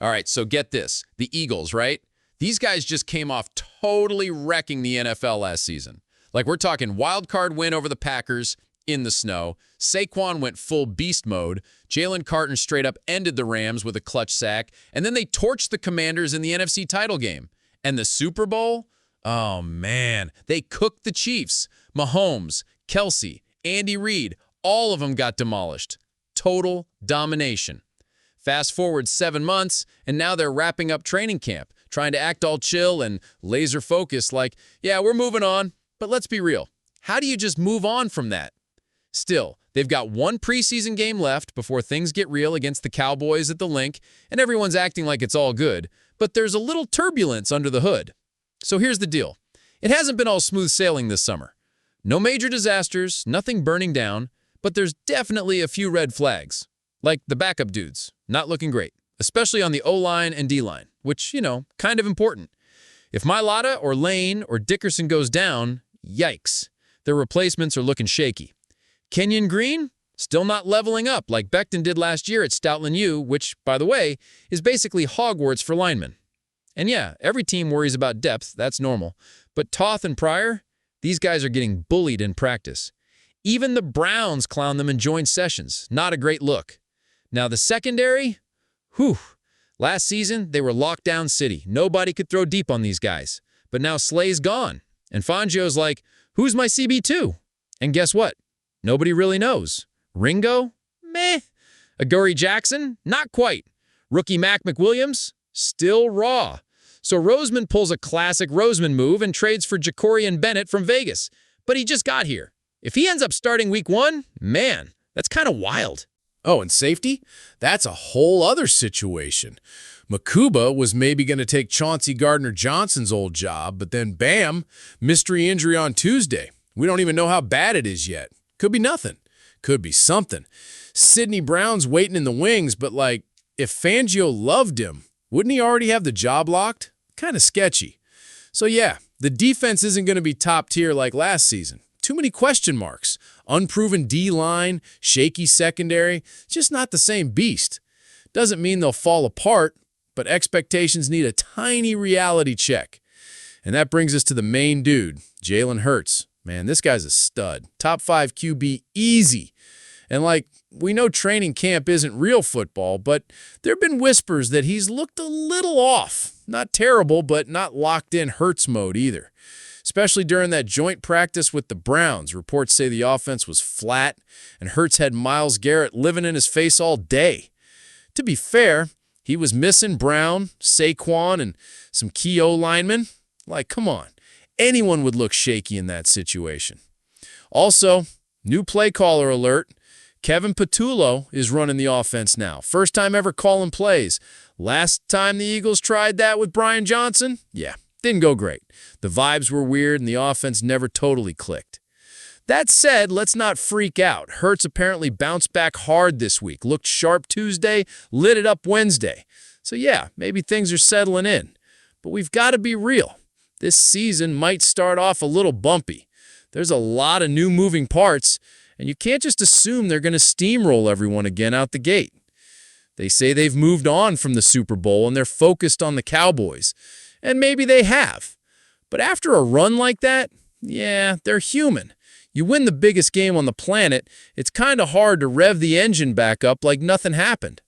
All right, so get this. The Eagles, right? These guys just came off totally wrecking the NFL last season. Like, we're talking wild card win over the Packers in the snow. Saquon went full beast mode. Jalen Carter straight up ended the Rams with a clutch sack. And then they torched the Commanders in the NFC title game. And the Super Bowl? Oh, man. They cooked the Chiefs. Mahomes, Kelsey, Andy Reid, all of them got demolished. Total domination. Fast forward 7 months, and now they're wrapping up training camp, trying to act all chill and laser focused like, yeah, we're moving on. But let's be real. How do you just move on from that? Still, they've got one preseason game left before things get real against the Cowboys at the Link, and everyone's acting like it's all good, but there's a little turbulence under the hood. So here's the deal. It hasn't been all smooth sailing this summer. No major disasters, nothing burning down, but there's definitely a few red flags. Like the backup dudes, not looking great, especially on the O-line and D-line, which, kind of important. If Mailata or Lane or Dickerson goes down, yikes. Their replacements are looking shaky. Kenyon Green, still not leveling up like Becton did last year at Stoutland U, which, by the way, is basically Hogwarts for linemen. And yeah, every team worries about depth, that's normal. But Toth and Pryor, these guys are getting bullied in practice. Even the Browns clown them in joint sessions, not a great look. Now the secondary, whew. Last season, they were lockdown city. Nobody could throw deep on these guys. But now Slay's gone. And Fangio's like, who's my CB2? And guess what? Nobody really knows. Ringo? Meh. Aguri Jackson? Not quite. Rookie Mac McWilliams? Still raw. So Roseman pulls a classic Roseman move and trades for Jacorian Bennett from Vegas. But he just got here. If he ends up starting week 1, man, that's kind of wild. Oh, and safety? That's a whole other situation. Makuba was maybe going to take Chauncey Gardner-Johnson's old job, but then bam, mystery injury on Tuesday. We don't even know how bad it is yet. Could be nothing. Could be something. Sidney Brown's waiting in the wings, but if Fangio loved him, wouldn't he already have the job locked? Kind of sketchy. So yeah, the defense isn't going to be top tier like last season. Too many question marks. Unproven D-line, shaky secondary, just not the same beast. Doesn't mean they'll fall apart, but expectations need a tiny reality check. And that brings us to the main dude, Jalen Hurts. Man, this guy's a stud. Top 5 QB easy. And we know training camp isn't real football, but there have been whispers that he's looked a little off. Not terrible, but not locked in Hurts mode either. Especially during that joint practice with the Browns. Reports say the offense was flat, and Hurts had Myles Garrett living in his face all day. To be fair, he was missing Brown, Saquon, and some key O-linemen. Come on. Anyone would look shaky in that situation. Also, new play caller alert. Kevin Patullo is running the offense now. First time ever calling plays. Last time the Eagles tried that with Brian Johnson, didn't go great. The vibes were weird and the offense never totally clicked. That said, let's not freak out. Hurts apparently bounced back hard this week. Looked sharp Tuesday, lit it up Wednesday. So yeah, maybe things are settling in. But we've got to be real. This season might start off a little bumpy. There's a lot of new moving parts, and you can't just assume they're going to steamroll everyone again out the gate. They say they've moved on from the Super Bowl and they're focused on the Cowboys. And maybe they have. But after a run like that, they're human. You win the biggest game on the planet, it's kind of hard to rev the engine back up like nothing happened.